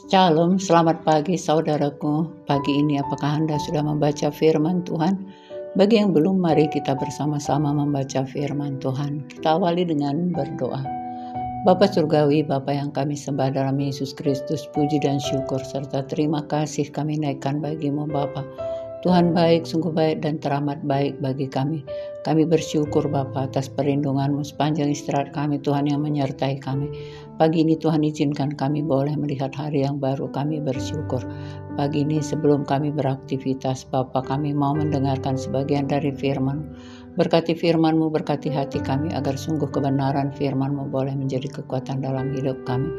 Shalom, selamat pagi saudaraku. Pagi ini apakah Anda sudah membaca firman Tuhan? Bagi yang belum, mari kita bersama-sama membaca firman Tuhan. Kita awali dengan berdoa. Bapa Surgawi, Bapa yang kami sembah dalam Yesus Kristus, puji dan syukur serta terima kasih kami naikkan bagimu Bapa. Tuhan baik, sungguh baik dan teramat baik bagi kami. Kami bersyukur Bapa atas perlindungan-Mu sepanjang istirahat kami, Tuhan yang menyertai kami. Pagi ini Tuhan izinkan kami boleh melihat hari yang baru, kami bersyukur. Pagi ini sebelum kami beraktivitas Bapa, kami mau mendengarkan sebagian dari firman. Berkati firman-Mu, berkati hati kami agar sungguh kebenaran firman-Mu boleh menjadi kekuatan dalam hidup kami.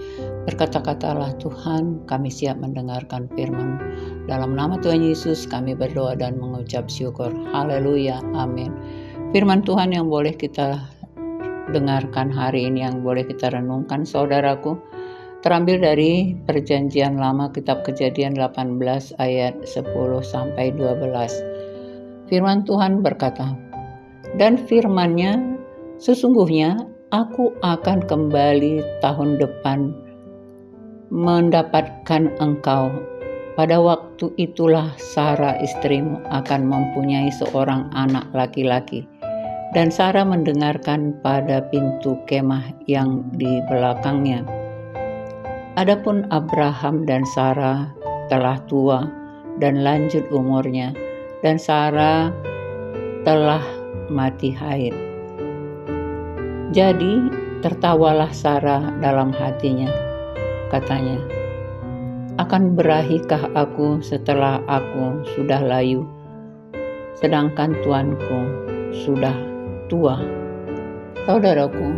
Berkata-katalah Tuhan, kami siap mendengarkan firman-Mu. Dalam nama Tuhan Yesus kami berdoa dan mengucap syukur. Haleluya, amin. Firman Tuhan yang boleh kita dengarkan hari ini, yang boleh kita renungkan saudaraku, terambil dari Perjanjian Lama, kitab Kejadian 18 ayat 10 sampai 12. Firman Tuhan berkata, "Dan firman-Nya, sesungguhnya aku akan kembali tahun depan mendapatkan engkau. Pada waktu itulah Sarah istrimu akan mempunyai seorang anak laki-laki." Dan Sarah mendengarkan pada pintu kemah yang di belakangnya. Adapun Abraham dan Sarah telah tua dan lanjut umurnya, dan Sarah telah mati haid. Jadi tertawalah Sarah dalam hatinya, katanya, "Akan berahikah aku setelah aku sudah layu, sedangkan tuanku sudah tua?" Saudaraku,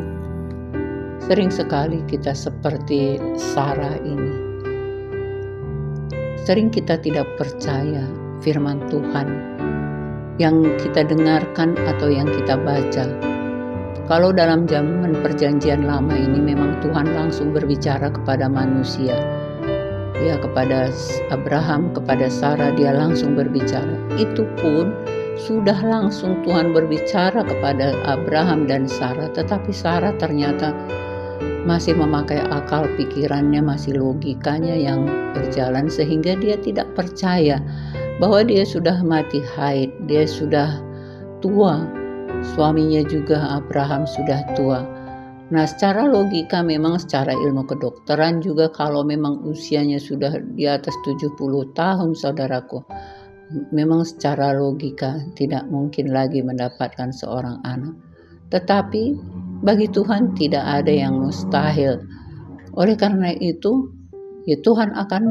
sering sekali kita seperti Sarah ini. Sering kita tidak percaya firman Tuhan yang kita dengarkan atau yang kita baca. Kalau dalam zaman Perjanjian Lama ini memang Tuhan langsung berbicara kepada manusia. Ya, kepada Abraham, kepada Sarah dia langsung berbicara. Itu pun sudah langsung Tuhan berbicara kepada Abraham dan Sarah, tetapi Sarah ternyata masih memakai akal pikirannya, masih logikanya yang berjalan, sehingga dia tidak percaya bahwa dia sudah mati haid, dia sudah tua, suaminya juga Abraham sudah tua. Nah, secara logika memang secara ilmu kedokteran juga kalau memang usianya sudah di atas 70 tahun saudaraku, memang secara logika tidak mungkin lagi mendapatkan seorang anak. Tetapi bagi Tuhan tidak ada yang mustahil. Oleh karena itu, ya Tuhan akan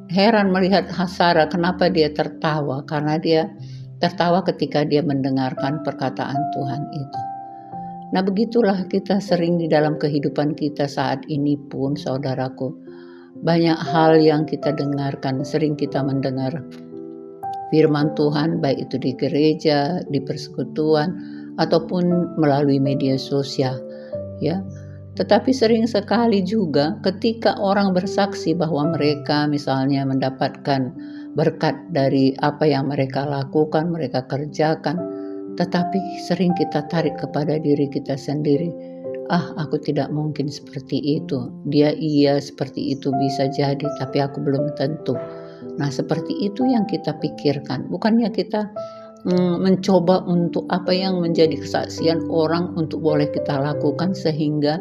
heran melihat Sarah, kenapa dia tertawa? Karena dia tertawa ketika dia mendengarkan perkataan Tuhan itu. Nah, begitulah kita sering di dalam kehidupan kita saat ini pun saudaraku. Banyak hal yang kita dengarkan, sering kita mendengar firman Tuhan, baik itu di gereja, di persekutuan, ataupun melalui media sosial, ya. Tetapi sering sekali juga ketika orang bersaksi bahwa mereka misalnya mendapatkan berkat dari apa yang mereka lakukan, mereka kerjakan, tetapi sering kita tarik kepada diri kita sendiri. Aku tidak mungkin seperti itu. Dia iya seperti itu bisa jadi, tapi aku belum tentu. Nah, seperti itu yang kita pikirkan. Bukannya kita mencoba untuk apa yang menjadi kesaksian orang untuk boleh kita lakukan, sehingga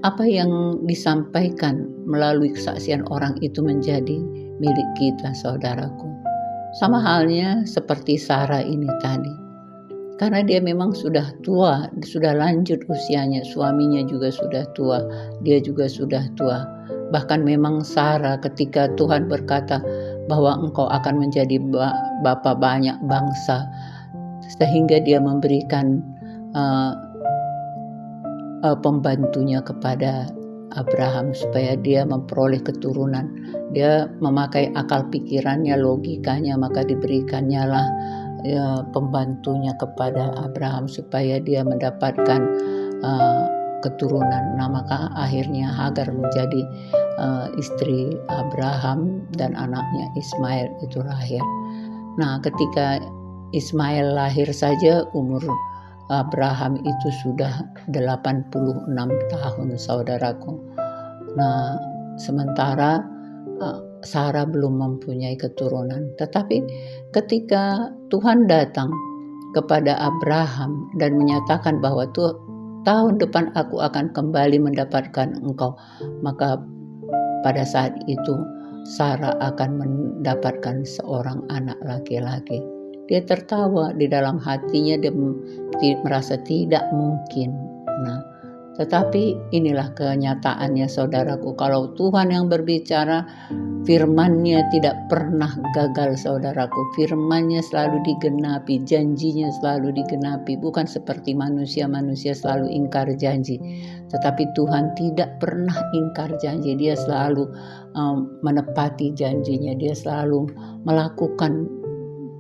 apa yang disampaikan melalui kesaksian orang itu menjadi milik kita, saudaraku. Sama halnya seperti Sarah ini tadi. Karena dia memang sudah tua, sudah lanjut usianya, suaminya juga sudah tua, dia juga sudah tua. Bahkan memang Sarah ketika Tuhan berkata bahwa engkau akan menjadi bapa banyak bangsa, sehingga dia memberikan pembantunya kepada Abraham supaya dia memperoleh keturunan. Dia memakai akal pikirannya, logikanya, maka diberikannya lah pembantunya kepada Abraham supaya dia mendapatkan keturunan. Nah, maka akhirnya Hagar menjadi istri Abraham dan anaknya Ismail itu lahir. Nah, ketika Ismail lahir saja umur Abraham itu sudah 86 tahun saudaraku. Nah, sementara Sarah belum mempunyai keturunan. Tetapi ketika Tuhan datang kepada Abraham dan menyatakan bahwa tahun depan aku akan kembali mendapatkan engkau, maka pada saat itu Sarah akan mendapatkan seorang anak laki-laki. Dia tertawa di dalam hatinya, dia merasa tidak mungkin. Nah, tetapi inilah kenyataannya saudaraku. Kalau Tuhan yang berbicara, firman-Nya tidak pernah gagal saudaraku. Firman-Nya selalu digenapi, janjinya selalu digenapi. Bukan seperti manusia selalu ingkar janji. Tetapi Tuhan tidak pernah ingkar janji. Dia selalu menepati janjinya. Dia selalu melakukan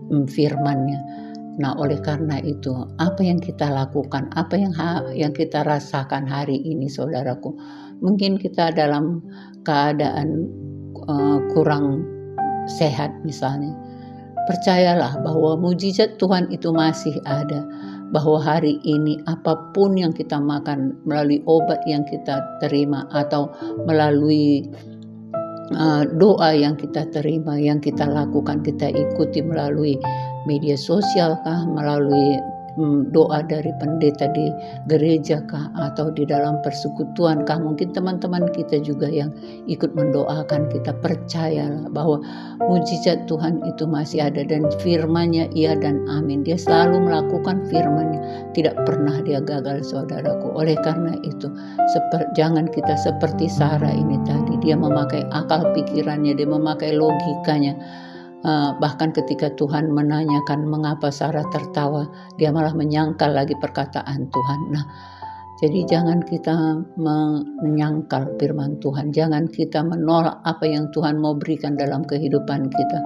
firman-Nya. Nah, oleh karena itu, apa yang kita lakukan, apa yang kita rasakan hari ini saudaraku, mungkin kita dalam keadaan kurang sehat misalnya, percayalah bahwa mujizat Tuhan itu masih ada, bahwa hari ini apapun yang kita makan, melalui obat yang kita terima atau melalui doa yang kita terima, yang kita lakukan, kita ikuti melalui media sosial kah, melalui doa dari pendeta di gereja kah, atau di dalam persekutuan kah, mungkin teman-teman kita juga yang ikut mendoakan kita, percayalah bahwa mujizat Tuhan itu masih ada dan firman-Nya iya dan amin. Dia selalu melakukan firman-Nya, tidak pernah dia gagal saudaraku. Oleh karena itu jangan kita seperti Sarah ini tadi, dia memakai akal pikirannya, dia memakai logikanya. Bahkan ketika Tuhan menanyakan mengapa Sarah tertawa, dia malah menyangkal lagi perkataan Tuhan. Nah, jadi jangan kita menyangkal firman Tuhan, jangan kita menolak apa yang Tuhan mau berikan dalam kehidupan kita,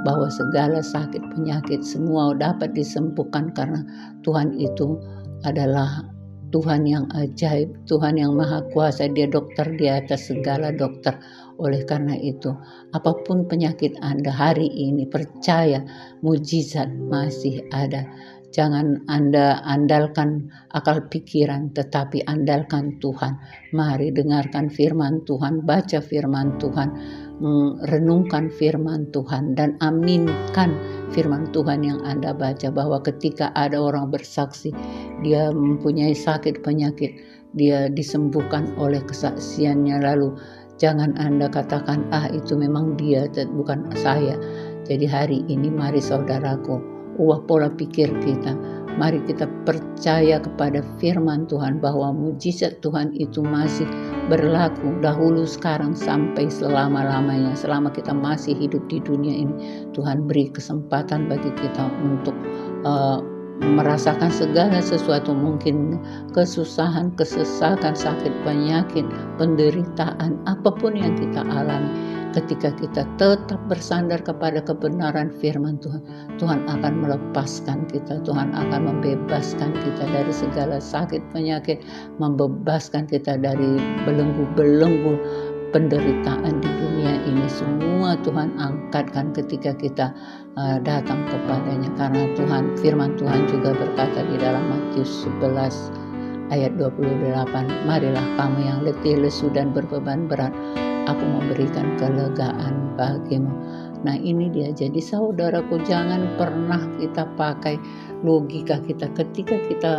bahwa segala sakit penyakit semua dapat disembuhkan karena Tuhan itu adalah Tuhan yang ajaib, Tuhan yang maha kuasa, dia dokter di atas segala dokter. Oleh karena itu, apapun penyakit Anda hari ini, percaya mujizat masih ada. Jangan Anda andalkan akal pikiran, tetapi andalkan Tuhan. Mari dengarkan firman Tuhan, baca firman Tuhan, renungkan firman Tuhan, dan aminkan firman Tuhan yang Anda baca, bahwa ketika ada orang bersaksi, dia mempunyai sakit penyakit, dia disembuhkan oleh kesaksiannya, lalu jangan Anda katakan, itu memang dia, bukan saya. Jadi hari ini mari saudaraku, ubah pola pikir kita. Mari kita percaya kepada firman Tuhan bahwa mujizat Tuhan itu masih berlaku dahulu, sekarang, sampai selama-lamanya. Selama kita masih hidup di dunia ini, Tuhan beri kesempatan bagi kita untuk merasakan segala sesuatu, mungkin kesusahan, kesesakan, sakit penyakit, penderitaan, apapun yang kita alami. Ketika kita tetap bersandar kepada kebenaran firman Tuhan, Tuhan akan melepaskan kita, Tuhan akan membebaskan kita dari segala sakit penyakit, membebaskan kita dari belenggu-belenggu penderitaan di dunia ini. Semua Tuhan angkatkan ketika kita datang kepadanya, karena firman Tuhan juga berkata di dalam Matius 11 ayat 28, marilah kamu yang letih, lesu dan berbeban berat, aku memberikan kelegaan bagimu. Nah, ini dia. Jadi saudaraku, jangan pernah kita pakai logika kita. Ketika kita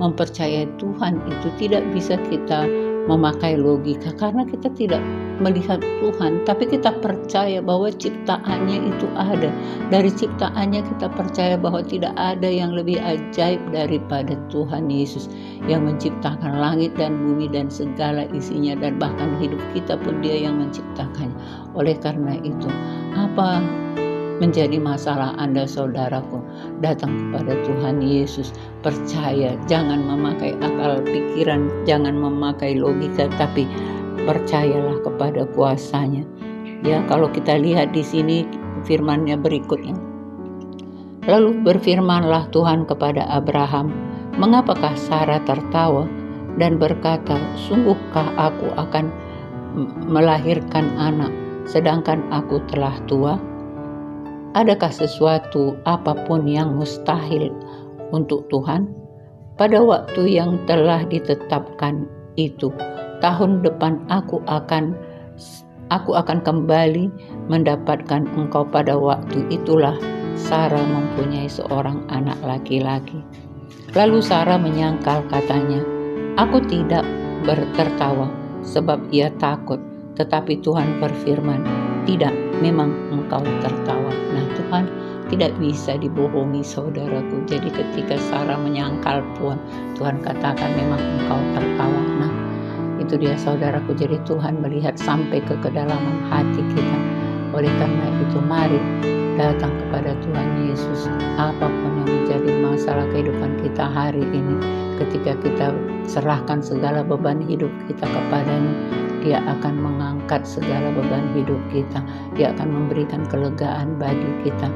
mempercayai Tuhan, itu tidak bisa kita memakai logika, karena kita tidak melihat Tuhan, tapi kita percaya bahwa ciptaannya itu ada. Dari ciptaannya kita percaya bahwa tidak ada yang lebih ajaib daripada Tuhan Yesus yang menciptakan langit dan bumi dan segala isinya, dan bahkan hidup kita pun dia yang menciptakannya. Oleh karena itu, apa menjadi masalah Anda saudaraku? Datang kepada Tuhan Yesus, percaya, jangan memakai akal pikiran, jangan memakai logika, tapi percayalah kepada kuasanya. Ya, kalau kita lihat di sini firman-Nya berikutnya. Lalu berfirmanlah Tuhan kepada Abraham, mengapakah Sarah tertawa dan berkata, sungguhkah aku akan melahirkan anak sedangkan aku telah tua? Adakah sesuatu apapun yang mustahil untuk Tuhan? Pada waktu yang telah ditetapkan itu, tahun depan aku akan Aku akan kembali mendapatkan engkau. Pada waktu itulah Sarah mempunyai seorang anak laki-laki. Lalu Sarah menyangkal, katanya, aku tidak tertawa sebab ia takut. Tetapi Tuhan berfirman, tidak, memang engkau tertawa. Nah, Tuhan tidak bisa dibohongi, saudaraku. Jadi ketika Sarah menyangkal pun, Tuhan katakan memang engkau tertawa. Nah, itu dia saudaraku. Jadi Tuhan melihat sampai ke kedalaman hati kita. Oleh karena itu mari datang kepada Tuhan Yesus. Apapun yang menjadi masalah kehidupan kita hari ini, ketika kita serahkan segala beban hidup kita kepadanya, Dia akan mengangkat segala beban hidup kita. Dia akan memberikan kelegaan bagi kita.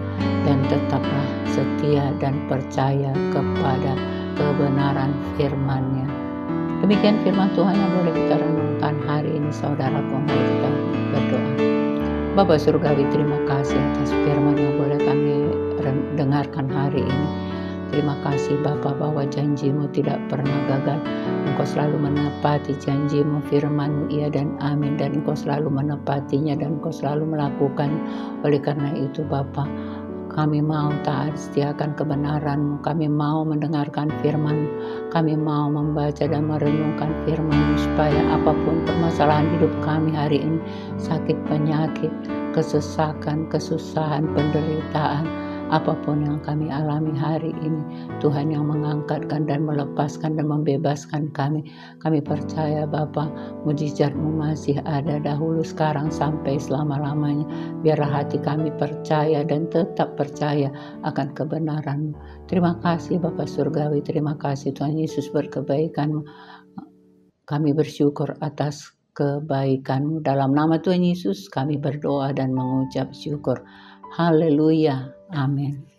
Dan tetaplah setia dan percaya kepada kebenaran firman-Nya. Demikian firman Tuhan yang boleh kita renungkan hari ini, saudaraku. Mari kita berdoa. Bapa Surgawi, terima kasih atas firman yang boleh kami dengarkan hari ini. Terima kasih Bapa bahwa janji-Mu tidak pernah gagal. Engkau selalu menepati janji-Mu, firman-Mu iya dan amin. Dan Engkau selalu menepatinya dan Engkau selalu melakukan. Oleh karena itu Bapa, kami mau taat setiakan kebenaran-Mu. Kami mau mendengarkan firman-Mu. Kami mau membaca dan merenungkan firman-Mu, supaya apapun permasalahan hidup kami hari ini, sakit, penyakit, kesesakan, kesusahan, penderitaan, apapun yang kami alami hari ini, Tuhan yang mengangkatkan dan melepaskan dan membebaskan kami. Kami percaya Bapa, mujizat-Mu masih ada dahulu, sekarang, sampai selama-lamanya. Biarlah hati kami percaya dan tetap percaya akan kebenaran-Mu. Terima kasih Bapa Surgawi, terima kasih Tuhan Yesus berkebaikan-Mu. Kami bersyukur atas kebaikan-Mu. Dalam nama Tuhan Yesus kami berdoa dan mengucap syukur. Haleluya. Amin.